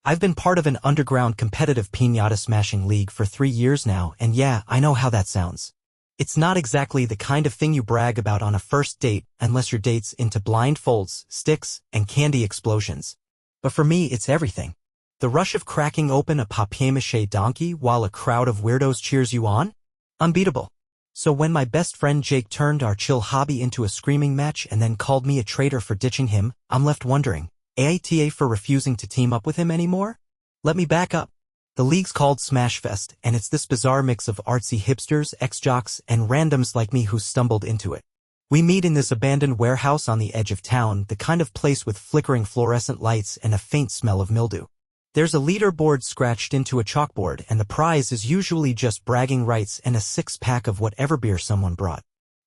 I've been part of an underground competitive pinata-smashing league for 3 years now, and yeah, I know how that sounds. It's not exactly the kind of thing you brag about on a first date unless your date's into blindfolds, sticks, and candy explosions. But for me, it's everything. The rush of cracking open a papier-mâché donkey while a crowd of weirdos cheers you on? Unbeatable. So when my best friend Jake turned our chill hobby into a screaming match and then called me a traitor for ditching him, I'm left wondering, AITA for refusing to team up with him anymore? Let me back up. The league's called Smashfest, and it's this bizarre mix of artsy hipsters, ex-jocks, and randoms like me who stumbled into it. We meet in this abandoned warehouse on the edge of town, the kind of place with flickering fluorescent lights and a faint smell of mildew. There's a leaderboard scratched into a chalkboard, and the prize is usually just bragging rights and a 6-pack of whatever beer someone brought.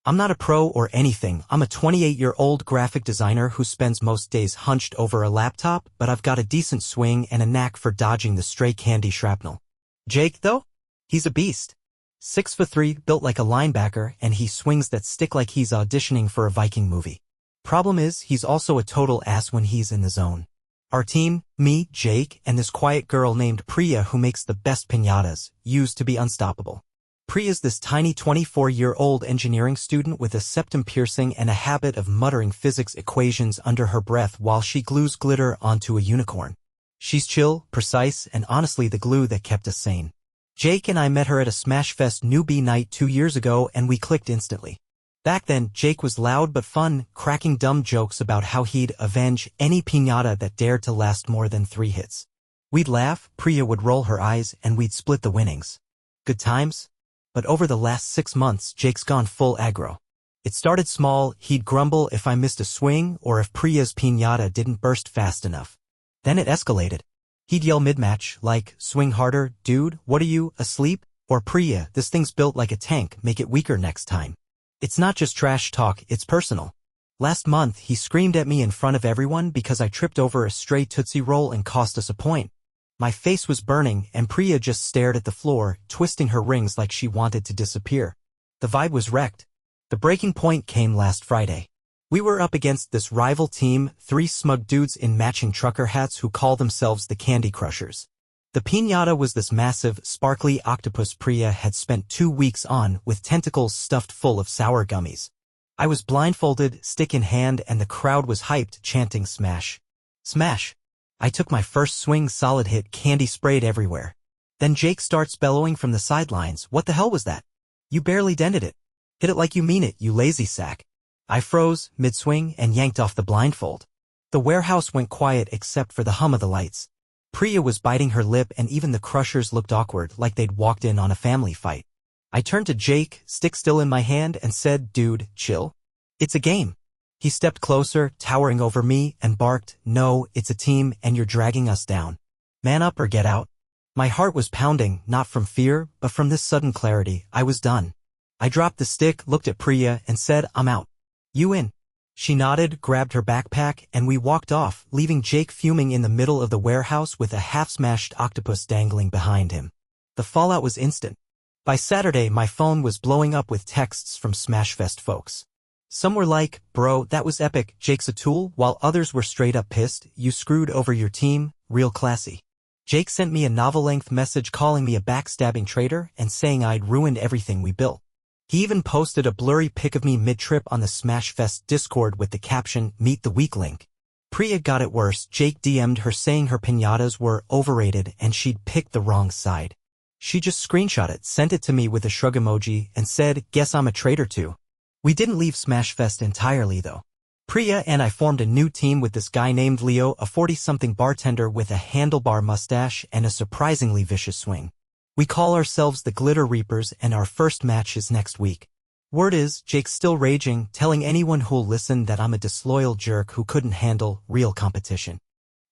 I'm not a pro or anything. I'm a 28-year-old graphic designer who spends most days hunched over a laptop, but I've got a decent swing and a knack for dodging the stray candy shrapnel. Jake, though? He's a beast. 6'3", built like a linebacker, and he swings that stick like he's auditioning for a Viking movie. Problem is, he's also a total ass when he's in the zone. Our team, me, Jake, and this quiet girl named Priya who makes the best piñatas, used to be unstoppable. Priya's this tiny 24-year-old engineering student with a septum piercing and a habit of muttering physics equations under her breath while she glues glitter onto a unicorn. She's chill, precise, and honestly the glue that kept us sane. Jake and I met her at a Smashfest newbie night 2 years ago and we clicked instantly. Back then, Jake was loud but fun, cracking dumb jokes about how he'd avenge any piñata that dared to last more than 3 hits. We'd laugh, Priya would roll her eyes, and we'd split the winnings. Good times? But over the last 6 months, Jake's gone full aggro. It started small. He'd grumble if I missed a swing or if Priya's piñata didn't burst fast enough. Then it escalated. He'd yell mid-match, like, "Swing harder, dude, what are you, asleep?" Or, "Priya, this thing's built like a tank, make it weaker next time." It's not just trash talk, it's personal. Last month, he screamed at me in front of everyone because I tripped over a stray Tootsie Roll and cost us a point. My face was burning, and Priya just stared at the floor, twisting her rings like she wanted to disappear. The vibe was wrecked. The breaking point came last Friday. We were up against this rival team, 3 smug dudes in matching trucker hats who call themselves the Candy Crushers. The piñata was this massive, sparkly octopus Priya had spent 2 weeks on with tentacles stuffed full of sour gummies. I was blindfolded, stick in hand, and the crowd was hyped, chanting "Smash! Smash!" I took my first swing, solid hit, candy sprayed everywhere. Then Jake starts bellowing from the sidelines, "What the hell was that? You barely dented it. Hit it like you mean it, you lazy sack." I froze, mid-swing, and yanked off the blindfold. The warehouse went quiet except for the hum of the lights. Priya was biting her lip and even the crushers looked awkward, like they'd walked in on a family fight. I turned to Jake, stick still in my hand, and said, "Dude, chill. It's a game." He stepped closer, towering over me, and barked, "No, it's a team, and you're dragging us down. Man up or get out." My heart was pounding, not from fear, but from this sudden clarity. I was done. I dropped the stick, looked at Priya, and said, "I'm out. You in?" She nodded, grabbed her backpack, and we walked off, leaving Jake fuming in the middle of the warehouse with a half-smashed octopus dangling behind him. The fallout was instant. By Saturday, my phone was blowing up with texts from Smashfest folks. Some were like, "Bro, that was epic, Jake's a tool," while others were straight up pissed, "You screwed over your team, real classy." Jake sent me a novel-length message calling me a backstabbing traitor and saying I'd ruined everything we built. He even posted a blurry pic of me mid-trip on the Smashfest Discord with the caption, "Meet the weak link." Priya got it worse. Jake DM'd her saying her piñatas were overrated and she'd picked the wrong side. She just screenshot it, sent it to me with a shrug emoji, and said, "Guess I'm a traitor too." We didn't leave Smashfest entirely though. Priya and I formed a new team with this guy named Leo, a 40-something bartender with a handlebar mustache and a surprisingly vicious swing. We call ourselves the Glitter Reapers, and our first match is next week. Word is, Jake's still raging, telling anyone who'll listen that I'm a disloyal jerk who couldn't handle real competition.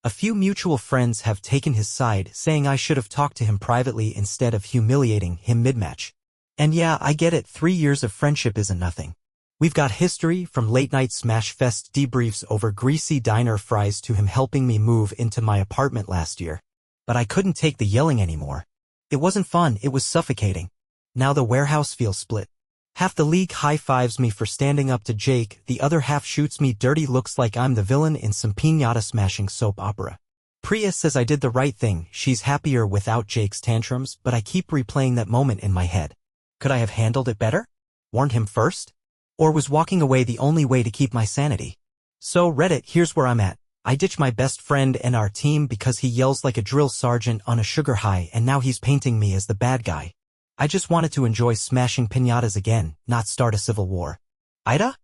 A few mutual friends have taken his side, saying I should have talked to him privately instead of humiliating him mid-match. And yeah, I get it, 3 years of friendship isn't nothing. We've got history, from late-night Smashfest debriefs over greasy diner fries to him helping me move into my apartment last year. But I couldn't take the yelling anymore. It wasn't fun, it was suffocating. Now the warehouse feels split. Half the league high-fives me for standing up to Jake, the other half shoots me dirty looks like I'm the villain in some piñata-smashing soap opera. Priya says I did the right thing, she's happier without Jake's tantrums, but I keep replaying that moment in my head. Could I have handled it better? Warned him first? Or was walking away the only way to keep my sanity? So Reddit, here's where I'm at. I ditched my best friend and our team because he yells like a drill sergeant on a sugar high and now he's painting me as the bad guy. I just wanted to enjoy smashing pinatas again, not start a civil war. AITA?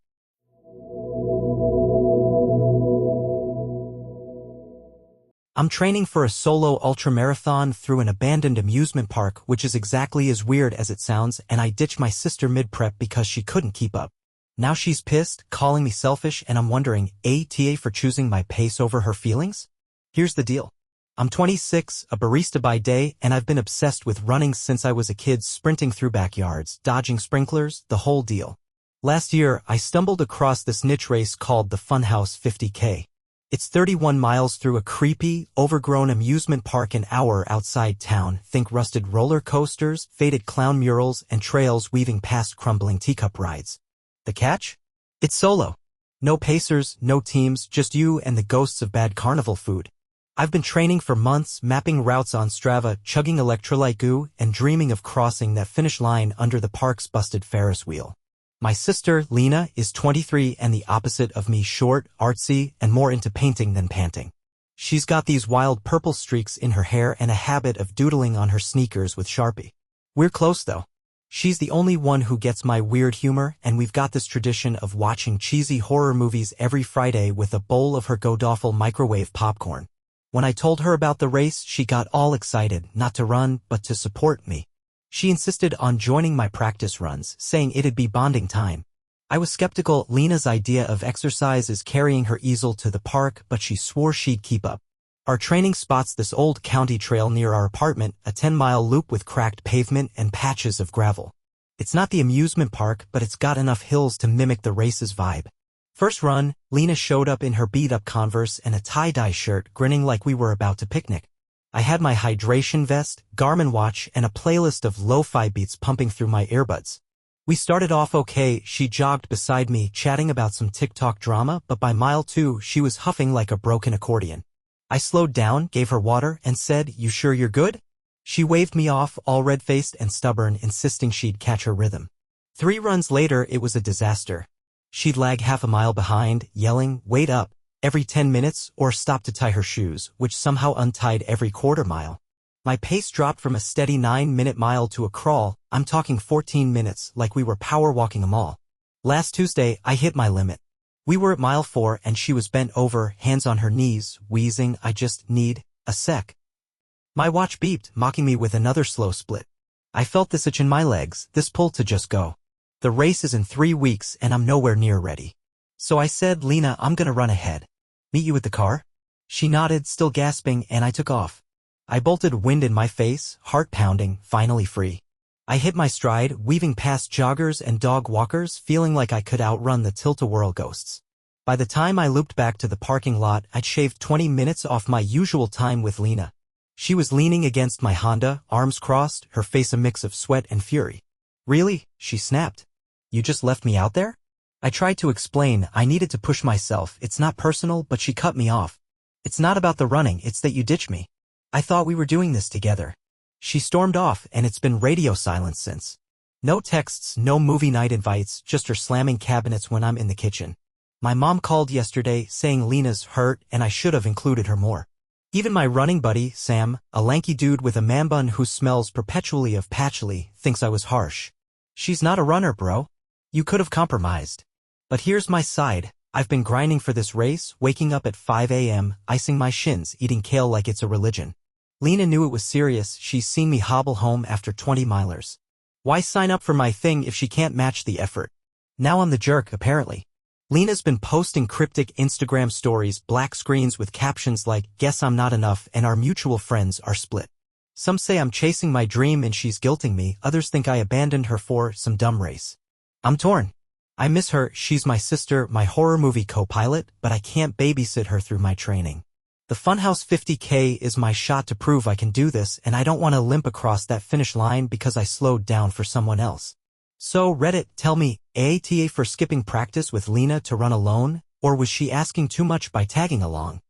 I'm training for a solo ultramarathon through an abandoned amusement park, which is exactly as weird as it sounds, and I ditched my sister mid-prep because she couldn't keep up. Now she's pissed, calling me selfish, and I'm wondering, AITA for choosing my pace over her feelings? Here's the deal. I'm 26, a barista by day, and I've been obsessed with running since I was a kid, sprinting through backyards, dodging sprinklers, the whole deal. Last year, I stumbled across this niche race called the Funhouse 50K. It's 31 miles through a creepy, overgrown amusement park an hour outside town. Think rusted roller coasters, faded clown murals, and trails weaving past crumbling teacup rides. The catch? It's solo. No pacers, no teams, just you and the ghosts of bad carnival food. I've been training for months, mapping routes on Strava, chugging electrolyte goo, and dreaming of crossing that finish line under the park's busted Ferris wheel. My sister, Lena, is 23 and the opposite of me, short, artsy, and more into painting than panting. She's got these wild purple streaks in her hair and a habit of doodling on her sneakers with Sharpie. We're close though. She's the only one who gets my weird humor, and we've got this tradition of watching cheesy horror movies every Friday with a bowl of her god-awful microwave popcorn. When I told her about the race, she got all excited, not to run, but to support me. She insisted on joining my practice runs, saying it'd be bonding time. I was skeptical. Lena's idea of exercise is carrying her easel to the park, but she swore she'd keep up. Our training spot's this old county trail near our apartment, a 10-mile loop with cracked pavement and patches of gravel. It's not the amusement park, but it's got enough hills to mimic the race's vibe. First run, Lena showed up in her beat-up Converse and a tie-dye shirt, grinning like we were about to picnic. I had my hydration vest, Garmin watch, and a playlist of lo-fi beats pumping through my earbuds. We started off okay. She jogged beside me, chatting about some TikTok drama, but by mile 2, she was huffing like a broken accordion. I slowed down, gave her water, and said, "You sure you're good?" She waved me off, all red-faced and stubborn, insisting she'd catch her rhythm. 3 runs later, it was a disaster. She'd lag half a mile behind, yelling, "Wait up," every 10 minutes, or stop to tie her shoes, which somehow untied every quarter mile. My pace dropped from a steady 9-minute mile to a crawl. I'm talking 14 minutes, like we were power walking a mall. Last Tuesday, I hit my limit. We were at mile 4 and she was bent over, hands on her knees, wheezing, "I just need a sec." My watch beeped, mocking me with another slow split. I felt this itch in my legs, this pull to just go. The race is in 3 weeks and I'm nowhere near ready. So I said, "Lena, I'm gonna run ahead. Meet you at the car?" She nodded, still gasping, and I took off. I bolted, wind in my face, heart pounding, finally free. I hit my stride, weaving past joggers and dog walkers, feeling like I could outrun the tilt-a-whirl ghosts. By the time I looped back to the parking lot, I'd shaved 20 minutes off my usual time with Lena. She was leaning against my Honda, arms crossed, her face a mix of sweat and fury. "Really?" she snapped. "You just left me out there?" I tried to explain I needed to push myself. "It's not personal," but she cut me off. "It's not about the running, it's that you ditched me. I thought we were doing this together." She stormed off, and it's been radio silence since. No texts, no movie night invites, just her slamming cabinets when I'm in the kitchen. My mom called yesterday, saying Lena's hurt, and I should have included her more. Even my running buddy, Sam, a lanky dude with a man bun who smells perpetually of patchouli, thinks I was harsh. "She's not a runner, bro. You could have compromised." But here's my side. I've been grinding for this race, waking up at 5 a.m., icing my shins, eating kale like it's a religion. Lena knew it was serious. She's seen me hobble home after 20 milers. Why sign up for my thing if she can't match the effort? Now I'm the jerk, apparently. Lena's been posting cryptic Instagram stories, black screens with captions like, "Guess I'm not enough," and "Our mutual friends are split." Some say I'm chasing my dream and she's guilting me, others think I abandoned her for some dumb race. I'm torn. I miss her, she's my sister, my horror movie co-pilot, but I can't babysit her through my training. The Funhouse 50K is my shot to prove I can do this, and I don't want to limp across that finish line because I slowed down for someone else. So Reddit, tell me, AITA for skipping practice with Lena to run alone, or was she asking too much by tagging along?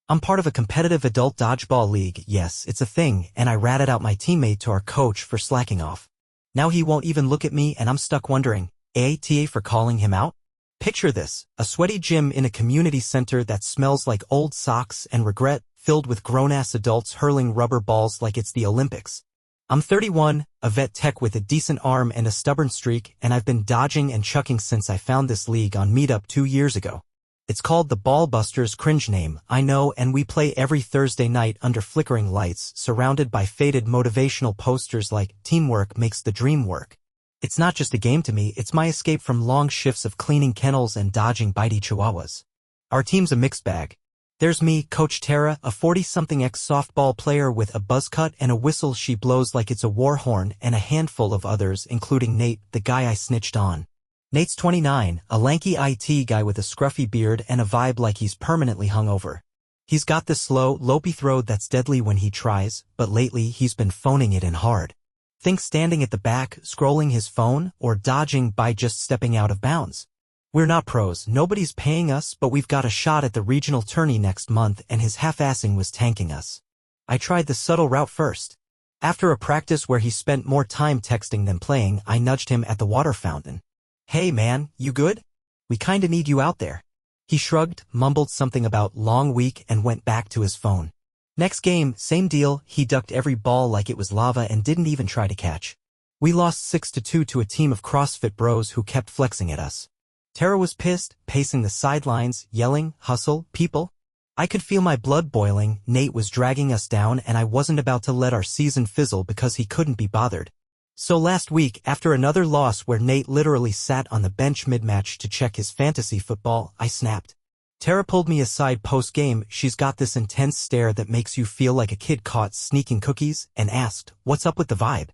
I'm part of a competitive adult dodgeball league, yes, it's a thing, and I ratted out my teammate to our coach for slacking off. Now he won't even look at me and I'm stuck wondering, AITA for calling him out? Picture this, a sweaty gym in a community center that smells like old socks and regret, filled with grown-ass adults hurling rubber balls like it's the Olympics. I'm 31, a vet tech with a decent arm and a stubborn streak, and I've been dodging and chucking since I found this league on Meetup 2 years ago. It's called the Ball Busters, cringe name, I know, and we play every Thursday night under flickering lights, surrounded by faded motivational posters like, teamwork makes the dream work. It's not just a game to me, it's my escape from long shifts of cleaning kennels and dodging bitey chihuahuas. Our team's a mixed bag. There's me, Coach Tara, a 40-something ex-softball player with a buzz cut and a whistle she blows like it's a war horn, and a handful of others, including Nate, the guy I snitched on. Nate's 29, a lanky IT guy with a scruffy beard and a vibe like he's permanently hungover. He's got this slow, lopey throat that's deadly when he tries, but lately he's been phoning it in hard. Think standing at the back, scrolling his phone, or dodging by just stepping out of bounds. We're not pros, nobody's paying us, but we've got a shot at the regional tourney next month and his half-assing was tanking us. I tried the subtle route first. After a practice where he spent more time texting than playing, I nudged him at the water fountain. Hey man, you good? We kinda need you out there. He shrugged, mumbled something about long week and went back to his phone. Next game, same deal, he ducked every ball like it was lava and didn't even try to catch. We lost 6-2 to a team of CrossFit bros who kept flexing at us. Tara was pissed, pacing the sidelines, yelling, hustle, people. I could feel my blood boiling, Nate was dragging us down and I wasn't about to let our season fizzle because he couldn't be bothered. So last week, after another loss where Nate literally sat on the bench mid-match to check his fantasy football, I snapped. Tara pulled me aside post-game, she's got this intense stare that makes you feel like a kid caught sneaking cookies, and asked, what's up with the vibe?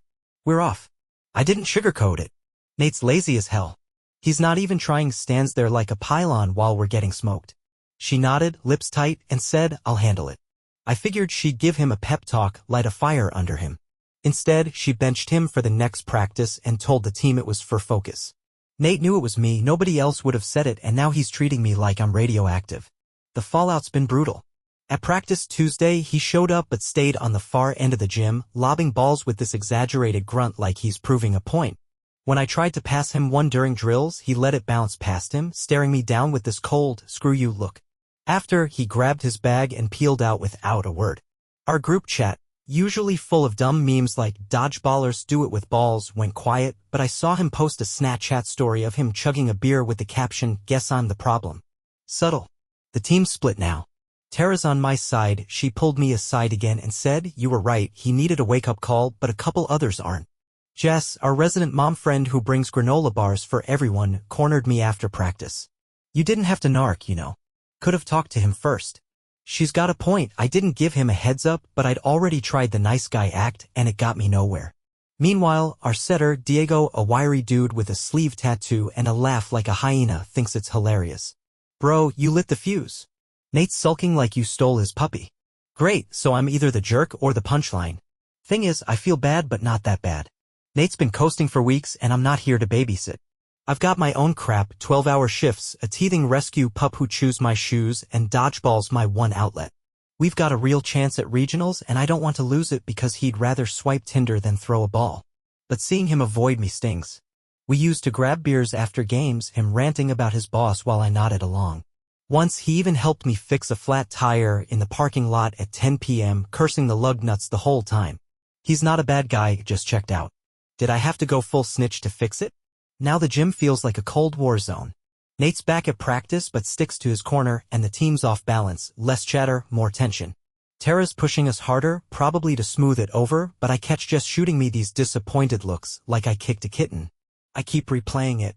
We're off. I didn't sugarcoat it. Nate's lazy as hell. He's not even trying, stands there like a pylon while we're getting smoked. She nodded, lips tight, and said, I'll handle it. I figured she'd give him a pep talk, light a fire under him. Instead, she benched him for the next practice and told the team it was for focus. Nate knew it was me, nobody else would have said it, and now he's treating me like I'm radioactive. The fallout's been brutal. At practice Tuesday, he showed up but stayed on the far end of the gym, lobbing balls with this exaggerated grunt like he's proving a point. When I tried to pass him one during drills, he let it bounce past him, staring me down with this cold, screw you look. After, he grabbed his bag and peeled out without a word. Our group chat, usually full of dumb memes like dodgeballers do it with balls, went quiet, but I saw him post a Snapchat story of him chugging a beer with the caption, guess I'm the problem. Subtle. The team's split now. Tara's on my side, she pulled me aside again and said, you were right, he needed a wake-up call, but a couple others aren't. Jess, our resident mom friend who brings granola bars for everyone, cornered me after practice. You didn't have to narc, you know. Could have talked to him first. She's got a point, I didn't give him a heads up, but I'd already tried the nice guy act, and it got me nowhere. Meanwhile, our setter, Diego, a wiry dude with a sleeve tattoo and a laugh like a hyena, thinks it's hilarious. Bro, you lit the fuse. Nate's sulking like you stole his puppy. Great, so I'm either the jerk or the punchline. Thing is, I feel bad but not that bad. Nate's been coasting for weeks and I'm not here to babysit. I've got my own crap, 12-hour shifts, a teething rescue pup who chews my shoes, and dodgeball's my one outlet. We've got a real chance at regionals and I don't want to lose it because he'd rather swipe Tinder than throw a ball. But seeing him avoid me stings. We used to grab beers after games, him ranting about his boss while I nodded along. Once he even helped me fix a flat tire in the parking lot at 10 p.m., cursing the lug nuts the whole time. He's not a bad guy, just checked out. Did I have to go full snitch to fix it? Now the gym feels like a Cold War zone. Nate's back at practice but sticks to his corner and the team's off balance, less chatter, more tension. Tara's pushing us harder, probably to smooth it over, but I catch Jess shooting me these disappointed looks, like I kicked a kitten. I keep replaying it.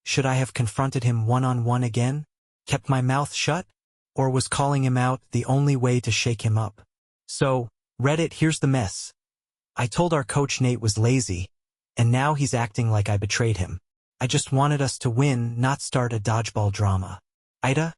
Should I have confronted him one-on-one again? Kept my mouth shut? Or was calling him out the only way to shake him up? So, Reddit, here's the mess. I told our coach Nate was lazy, and now he's acting like I betrayed him. I just wanted us to win, not start a dodgeball drama. AITA?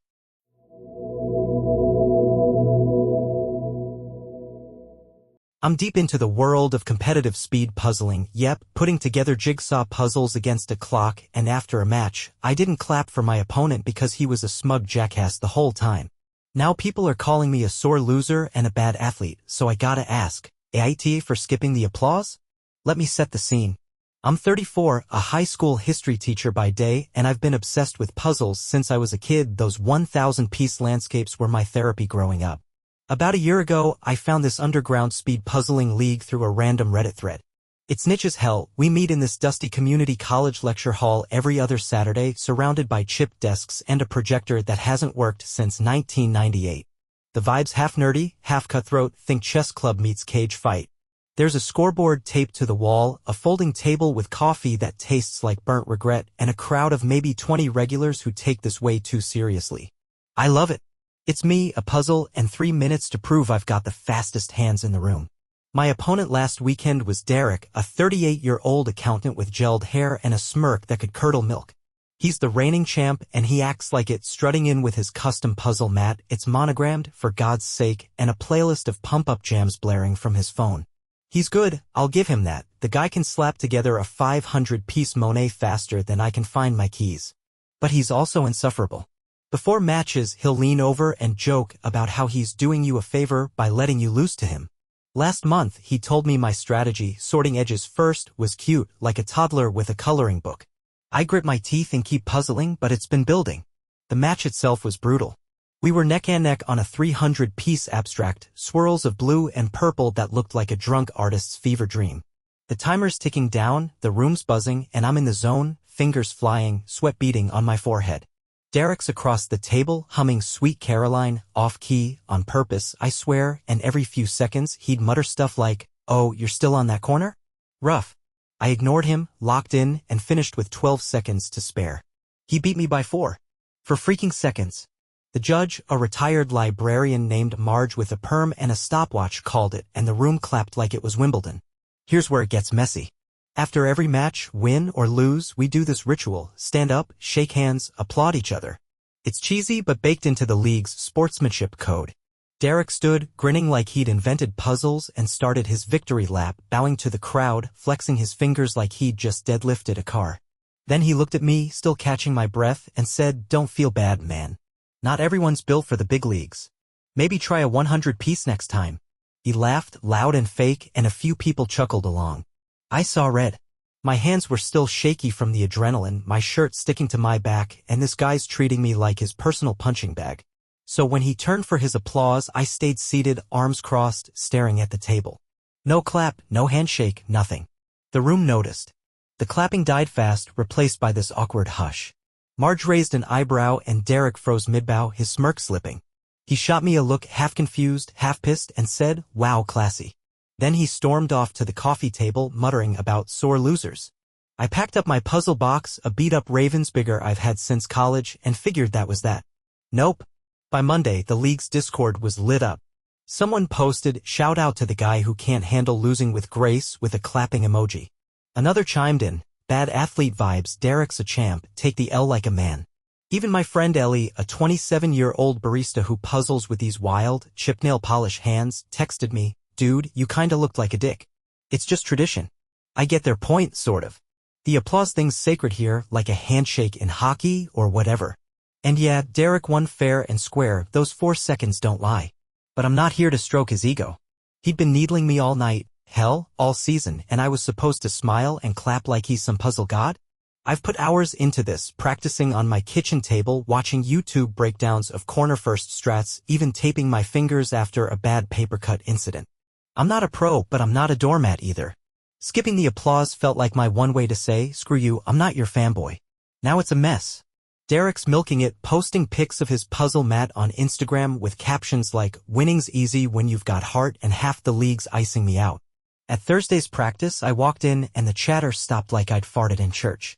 I'm deep into the world of competitive speed puzzling, yep, putting together jigsaw puzzles against a clock, and after a match, I didn't clap for my opponent because he was a smug jackass the whole time. Now people are calling me a sore loser and a bad athlete, so I gotta ask, AITA for skipping the applause? Let me set the scene. I'm 34, a high school history teacher by day, and I've been obsessed with puzzles since I was a kid. Those 1,000-piece landscapes were my therapy growing up. About a year ago, I found this underground speed puzzling league through a random Reddit thread. It's niche as hell. We meet in this dusty community college lecture hall every other Saturday, surrounded by chipped desks and a projector that hasn't worked since 1998. The vibe's half nerdy, half cutthroat. Think chess club meets cage fight. There's a scoreboard taped to the wall, a folding table with coffee that tastes like burnt regret, and a crowd of maybe 20 regulars who take this way too seriously. I love it. It's me, a puzzle, and 3 minutes to prove I've got the fastest hands in the room. My opponent last weekend was Derek, a 38-year-old accountant with gelled hair and a smirk that could curdle milk. He's the reigning champ, and he acts like it, strutting in with his custom puzzle mat. It's monogrammed, for God's sake, and a playlist of pump-up jams blaring from his phone. He's good, I'll give him that. The guy can slap together a 500-piece Monet faster than I can find my keys. But he's also insufferable. Before matches, he'll lean over and joke about how he's doing you a favor by letting you lose to him. Last month, he told me my strategy, sorting edges first, was cute, like a toddler with a coloring book. I grit my teeth and keep puzzling, but it's been building. The match itself was brutal. We were neck and neck on a 300-piece abstract, swirls of blue and purple that looked like a drunk artist's fever dream. The timer's ticking down, the room's buzzing, and I'm in the zone, fingers flying, sweat beading on my forehead. Derek's across the table, humming Sweet Caroline, off-key, on purpose, I swear, and every few seconds he'd mutter stuff like, "Oh, you're still on that corner?" Rough. I ignored him, locked in, and finished with 12 seconds to spare. He beat me by 4. For freaking seconds. The judge, a retired librarian named Marge with a perm and a stopwatch, called it, and the room clapped like it was Wimbledon. Here's where it gets messy. After every match, win or lose, we do this ritual: stand up, shake hands, applaud each other. It's cheesy but baked into the league's sportsmanship code. Derek stood, grinning like he'd invented puzzles, and started his victory lap, bowing to the crowd, flexing his fingers like he'd just deadlifted a car. Then he looked at me, still catching my breath, and said, "Don't feel bad, man. Not everyone's built for the big leagues. Maybe try a 100-piece next time." He laughed, loud and fake, and a few people chuckled along. I saw red. My hands were still shaky from the adrenaline, my shirt sticking to my back, and this guy's treating me like his personal punching bag. So when he turned for his applause, I stayed seated, arms crossed, staring at the table. No clap, no handshake, nothing. The room noticed. The clapping died fast, replaced by this awkward hush. Marge raised an eyebrow and Derek froze mid-bow, his smirk slipping. He shot me a look, half confused, half pissed, and said, "Wow, classy." Then he stormed off to the coffee table, muttering about sore losers. I packed up my puzzle box, a beat-up Ravensburger I've had since college, and figured that was that. Nope. By Monday, the league's Discord was lit up. Someone posted, "Shout out to the guy who can't handle losing with grace," with a clapping emoji. Another chimed in, "Bad athlete vibes, Derek's a champ, take the L like a man." Even my friend Ellie, a 27-year-old barista who puzzles with these wild, chip-nail polish hands, texted me, "Dude, you kinda looked like a dick. It's just tradition." I get their point, sort of. The applause thing's sacred here, like a handshake in hockey or whatever. And yeah, Derek won fair and square, those 4 seconds don't lie. But I'm not here to stroke his ego. He'd been needling me all night, hell, all season, and I was supposed to smile and clap like he's some puzzle god? I've put hours into this, practicing on my kitchen table, watching YouTube breakdowns of corner first strats, even taping my fingers after a bad paper cut incident. I'm not a pro, but I'm not a doormat either. Skipping the applause felt like my one way to say, "Screw you, I'm not your fanboy." Now it's a mess. Derek's milking it, posting pics of his puzzle mat on Instagram with captions like, "Winning's easy when you've got heart and half the league's icing me out." At Thursday's practice, I walked in and the chatter stopped like I'd farted in church.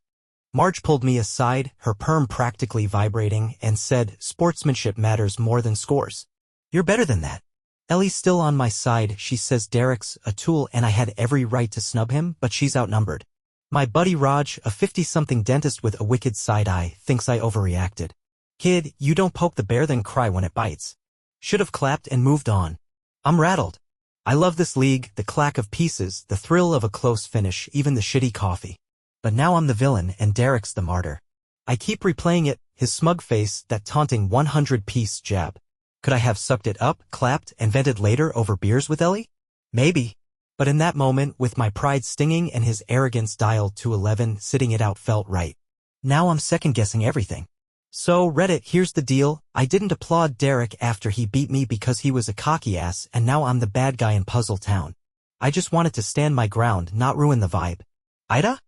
Marge pulled me aside, her perm practically vibrating, and said, "Sportsmanship matters more than scores. You're better than that." Ellie's still on my side. She says Derek's a tool and I had every right to snub him, but she's outnumbered. My buddy Raj, a 50-something dentist with a wicked side eye, thinks I overreacted. "Kid, you don't poke the bear then cry when it bites." Should have clapped and moved on. I'm rattled. I love this league, the clack of pieces, the thrill of a close finish, even the shitty coffee. But now I'm the villain and Derek's the martyr. I keep replaying it, his smug face, that taunting 100-piece jab. Could I have sucked it up, clapped, and vented later over beers with Ellie? Maybe. But in that moment, with my pride stinging and his arrogance dialed to 11, sitting it out felt right. Now I'm second-guessing everything. So, Reddit, here's the deal. I didn't applaud Derek after he beat me because he was a cocky ass, and now I'm the bad guy in Puzzle Town. I just wanted to stand my ground, not ruin the vibe. AITA?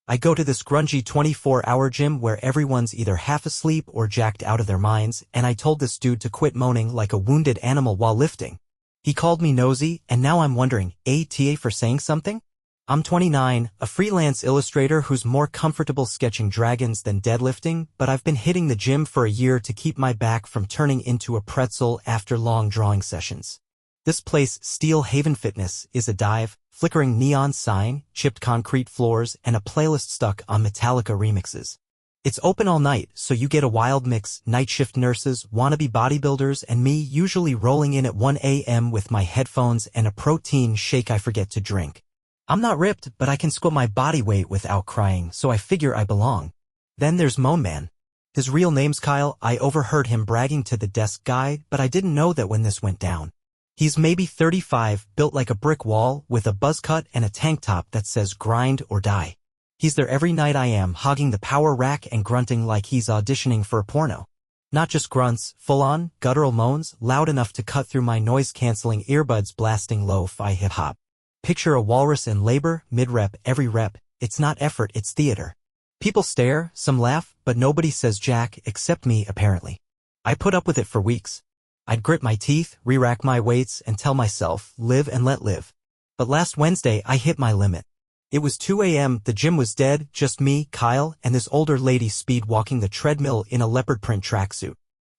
I go to this grungy 24-hour gym where everyone's either half asleep or jacked out of their minds, and I told this dude to quit moaning like a wounded animal while lifting. He called me nosy, and now I'm wondering, AITA for saying something? I'm 29, a freelance illustrator who's more comfortable sketching dragons than deadlifting, but I've been hitting the gym for a year to keep my back from turning into a pretzel after long drawing sessions. This place, Steel Haven Fitness, is a dive, flickering neon sign, chipped concrete floors, and a playlist stuck on Metallica remixes. It's open all night, so you get a wild mix, night shift nurses, wannabe bodybuilders, and me usually rolling in at 1 a.m. with my headphones and a protein shake I forget to drink. I'm not ripped, but I can squat my body weight without crying, so I figure I belong. Then there's Moan Man. His real name's Kyle. I overheard him bragging to the desk guy, but I didn't know that when this went down. He's maybe 35, built like a brick wall, with a buzz cut and a tank top that says grind or die. He's there every night I am, hogging the power rack and grunting like he's auditioning for a porno. Not just grunts, full-on, guttural moans, loud enough to cut through my noise-canceling earbuds blasting lo-fi hip-hop. Picture a walrus in labor, mid-rep, every rep. It's not effort, it's theater. People stare, some laugh, but nobody says jack, except me, apparently. I put up with it for weeks. I'd grit my teeth, re-rack my weights, and tell myself, live and let live. But last Wednesday, I hit my limit. It was 2 a.m., the gym was dead, just me, Kyle, and this older lady speed-walking the treadmill in a leopard print tracksuit.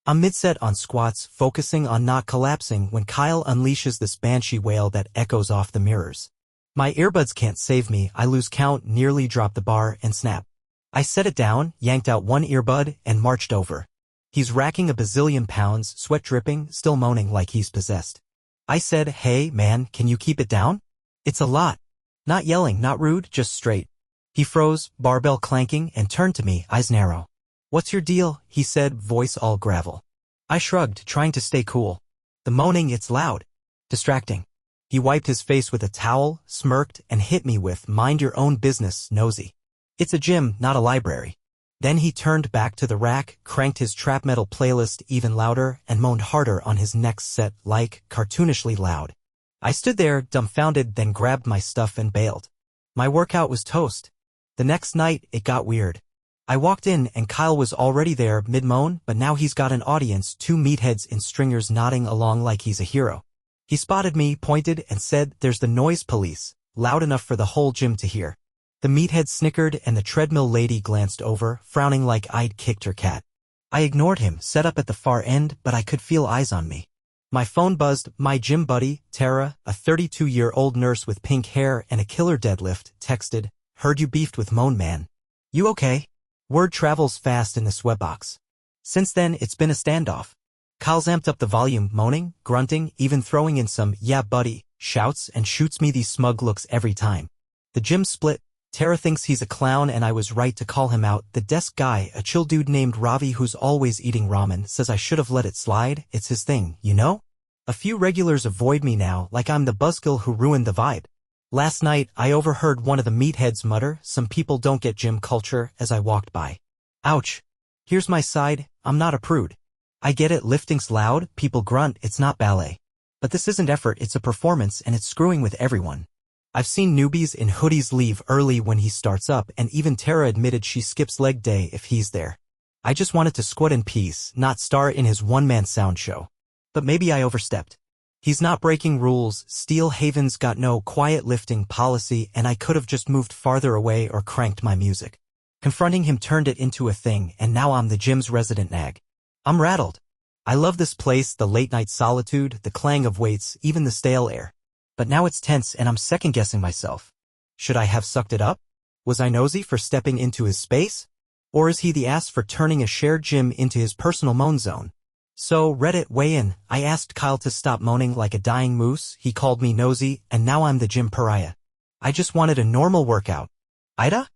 I'm mid-set on squats, focusing on not collapsing when Kyle unleashes this banshee wail that echoes off the mirrors. My earbuds can't save me, I lose count, nearly drop the bar, and snap. I set it down, yanked out one earbud, and marched over. He's racking a bazillion pounds, sweat dripping, still moaning like he's possessed. I said, hey, man, can you keep it down? It's a lot. Not yelling, not rude, just straight. He froze, barbell clanking, and turned to me, eyes narrow. What's your deal? He said, voice all gravel. I shrugged, trying to stay cool. The moaning, it's loud. Distracting. He wiped his face with a towel, smirked, and hit me with, mind your own business, nosy. It's a gym, not a library. Then he turned back to the rack, cranked his trap metal playlist even louder, and moaned harder on his next set, like, cartoonishly loud. I stood there, dumbfounded, then grabbed my stuff and bailed. My workout was toast. The next night, it got weird. I walked in and Kyle was already there, mid-moan, but now he's got an audience, two meatheads in stringers nodding along like he's a hero. He spotted me, pointed, and said, there's the noise police, loud enough for the whole gym to hear. The meathead snickered and the treadmill lady glanced over, frowning like I'd kicked her cat. I ignored him, set up at the far end, but I could feel eyes on me. My phone buzzed. My gym buddy, Tara, a 32-year-old nurse with pink hair and a killer deadlift, texted, heard you beefed with Moan Man. You okay? Word travels fast in the sweatbox. Since then, it's been a standoff. Kyle's amped up the volume, moaning, grunting, even throwing in some, yeah buddy, shouts and shoots me these smug looks every time. The gym split. Tara thinks he's a clown and I was right to call him out. The desk guy, a chill dude named Ravi who's always eating ramen, says I should have let it slide. It's his thing, you know? A few regulars avoid me now, like I'm the buzzkill who ruined the vibe. Last night, I overheard one of the meatheads mutter, some people don't get gym culture, as I walked by. Ouch. Here's my side, I'm not a prude. I get it, lifting's loud, people grunt, it's not ballet. But this isn't effort, it's a performance and it's screwing with everyone. I've seen newbies in hoodies leave early when he starts up, and even Tara admitted she skips leg day if he's there. I just wanted to squat in peace, not star in his one-man sound show. But maybe I overstepped. He's not breaking rules, Steel Haven's got no quiet lifting policy, and I could have just moved farther away or cranked my music. Confronting him turned it into a thing, and now I'm the gym's resident nag. I'm rattled. I love this place, the late-night solitude, the clang of weights, even the stale air. But now it's tense and I'm second-guessing myself. Should I have sucked it up? Was I nosy for stepping into his space? Or is he the ass for turning a shared gym into his personal moan zone? So, Reddit, weigh in. I asked Kyle to stop moaning like a dying moose, he called me nosy, and now I'm the gym pariah. I just wanted a normal workout. AITA?